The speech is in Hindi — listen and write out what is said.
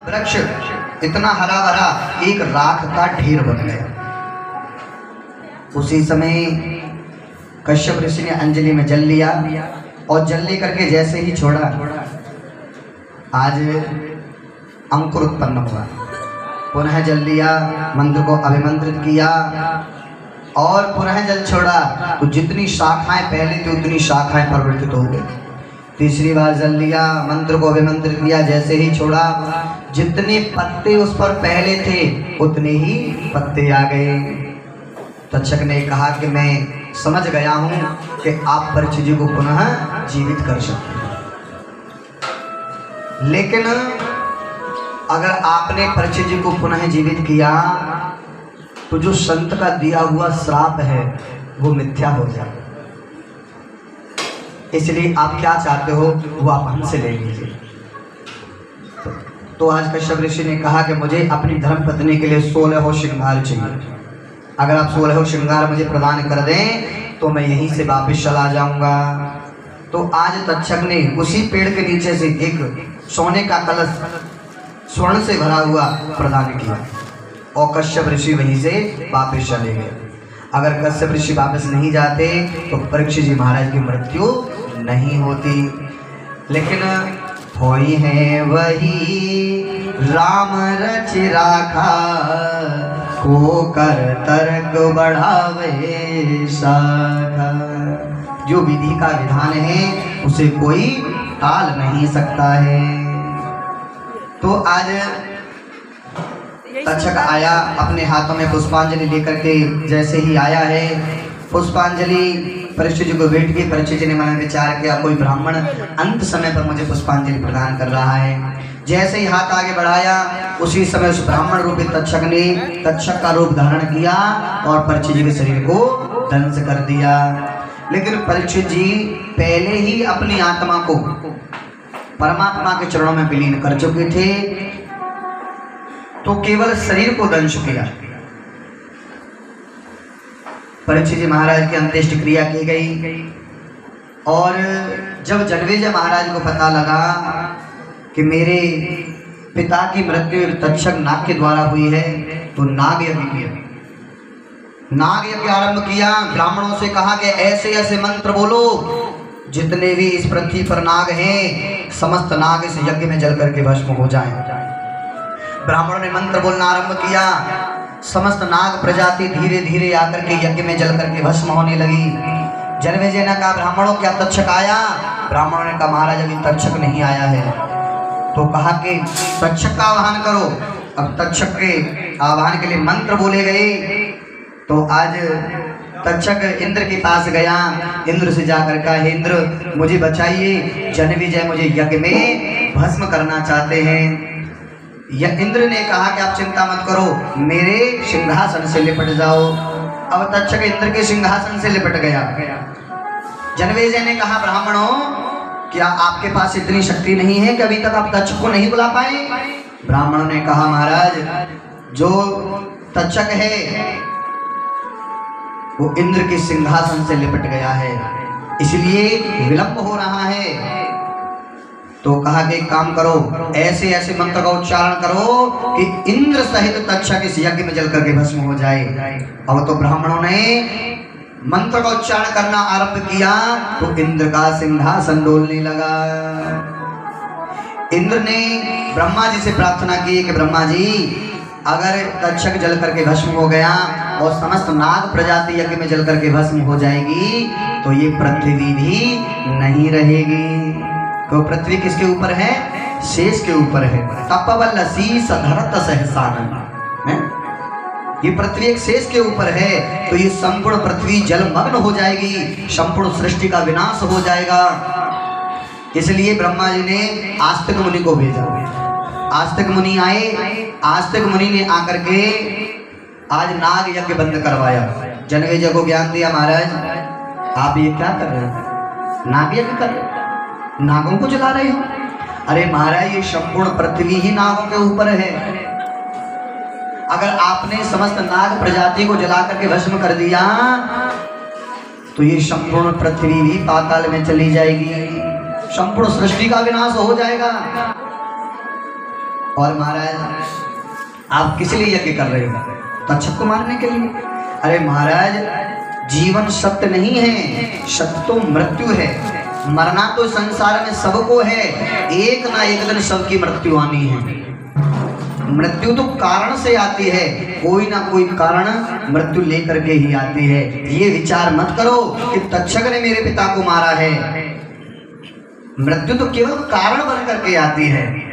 वृक्ष इतना हरा भरा एक राख का ढेर बन गया। उसी समय कश्यप ऋषि ने अंजलि में जल लिया और जल ले करके जैसे ही छोड़ा, आज अंकुर उत्पन्न हुआ। पुनः जल लिया, मंत्र को अभिमंत्रित किया और पुनः जल छोड़ा तो जितनी शाखाएं पहले थी उतनी शाखाएं परिवर्तित हो गई। तीसरी बार जल लिया, मंत्र को अभिमंत्रित किया, जैसे ही छोड़ा जितने पत्ते उस पर पहले थे उतने ही पत्ते आ गए। तक्षक ने कहा कि मैं समझ गया हूं कि आप परीक्षित जी को पुनः जीवित कर सकते हैं, लेकिन अगर आपने परीक्षित जी को पुनः जीवित किया तो जो संत का दिया हुआ श्राप है वो मिथ्या हो जाए। इसलिए आप क्या चाहते हो वो आप हमसे ले लीजिए। तो आज कश्यप ऋषि ने कहा कि मुझे अपनी धर्म पत्नी के लिए 16 श्रृंगार चाहिए। अगर आप 16 श्रृंगार मुझे प्रदान कर दें तो मैं यहीं से वापस चला जाऊंगा। तो आज तक्षक ने उसी पेड़ के नीचे से एक सोने का कलश स्वर्ण से भरा हुआ प्रदान किया और कश्यप ऋषि वहीं से वापस चले गए। अगर कश्यप ऋषि वापस नहीं जाते तो परीक्षित जी महाराज की मृत्यु नहीं होती। लेकिन होई है वही राम रच राखा, को कर तर्क बढ़ावे शाखा। जो विधि का विधान है उसे कोई टाल नहीं सकता है। तो आज तक्षक आया अपने हाथों में पुष्पांजलि लेकर के, जैसे ही आया है पुष्पांजलि परीक्षित जी को भेंट की। परीक्षित जी ने मन में विचार किया कोई ब्राह्मण अंत समय पर मुझे पुष्पांजलि प्रदान कर रहा है। जैसे ही हाथ आगे बढ़ाया उसी समय उस ब्राह्मण रूपी तक्षक ने तक्षक का रूप धारण किया और परीक्षित जी के शरीर को ध्वंस कर दिया। लेकिन परीक्षित जी पहले ही अपनी आत्मा को परमात्मा के चरणों में विलीन कर चुके थे, तो केवल शरीर को दंश किया। परीक्षित जी महाराज की अंत्येष्टि क्रिया की गई और जब जनमेजय महाराज को पता लगा कि मेरे पिता की मृत्यु तक्षक नाग के द्वारा हुई है, तो नाग यज्ञ किया। नाग यज्ञ आरंभ किया। ब्राह्मणों से कहा कि ऐसे ऐसे मंत्र बोलो, जितने भी इस पृथ्वी पर नाग हैं समस्त नाग इस यज्ञ में जल करके भस्म हो जाएं। ब्राह्मणों ने मंत्र बोलना आरंभ किया। समस्त नाग प्रजाति धीरे धीरे आकर के यज्ञ में जल करके भस्म होने लगी। जनमेजय ने कहा ब्राह्मणों क्या तक्षक आया? ब्राह्मणों ने कहा महाराज अभी तक्षक नहीं आया है। तो कहा कि तक्षक का आह्वान करो। अब तक्षक के आह्वान के लिए मंत्र बोले गए। तो आज तक्षक इंद्र के पास गया। इंद्र से जाकर कहा हे इंद्र मुझे बचाइए, जनमेजय मुझे यज्ञ में भस्म करना चाहते हैं। इंद्र ने कहा कि आप चिंता मत करो, मेरे सिंहासन से लिपट जाओ। अब तक्षक इंद्र के सिंहासन से लिपट गया। जनमेजय ने कहा ब्राह्मणों क्या आपके पास इतनी शक्ति नहीं है कि अभी तक आप तक्षक को नहीं बुला पाए? ब्राह्मणों ने कहा महाराज जो तक्षक है वो इंद्र के सिंहासन से लिपट गया है, इसलिए विलंब हो रहा है। तो कहा कि एक काम करो, ऐसे ऐसे मंत्र का उच्चारण करो कि इंद्र सहित तक्षक इस यज्ञ में जल करके भस्म हो जाए। अब तो ब्राह्मणों ने मंत्र का उच्चारण करना आरंभ किया तो इंद्र का सिंहासन डोलने लगा। इंद्र ने ब्रह्मा जी से प्रार्थना की कि ब्रह्मा जी अगर तक्षक जल करके भस्म हो गया और समस्त नाग प्रजाति यज्ञ में जल करके भस्म हो जाएगी तो ये पृथ्वी भी नहीं रहेगी। तो पृथ्वी किसके ऊपर है? शेष के ऊपर है। तपवल शीस धरत सहसानन, ये पृथ्वी एक शेष के ऊपर है तो ये संपूर्ण पृथ्वी जलमग्न हो जाएगी, संपूर्ण सृष्टि का विनाश हो जाएगा। इसलिए ब्रह्मा जी ने आस्तिक मुनि को भेजा। आस्तिक मुनि आए। आस्तिक मुनि ने आकर के आज नाग यज्ञ बंद करवाया। जनमेजय को ज्ञान दिया महाराज आप ये क्या कर रहे हो? नाग यज्ञ कर रहे हो, नागों को जला रहे हो? अरे महाराज ये संपूर्ण पृथ्वी ही नागों के ऊपर है। अगर आपने समस्त नाग प्रजाति को जला करके भस्म कर दिया तो ये संपूर्ण पृथ्वी भी पाताल में चली जाएगी, संपूर्ण सृष्टि का विनाश हो जाएगा। और महाराज आप किस लिए यज्ञ कर रहे हो? तक्षक को मारने के लिए। अरे महाराज, जीवन सत्य नहीं है, सत्य तो मृत्यु है। मरना तो संसार में सबको है, एक ना एक दिन सबकी मृत्यु आनी है। मृत्यु तो कारण से आती है, कोई ना कोई कारण मृत्यु लेकर के ही आती है। ये विचार मत करो कि तक्षक ने मेरे पिता को मारा है। मृत्यु तो केवल कारण बन करके आती है।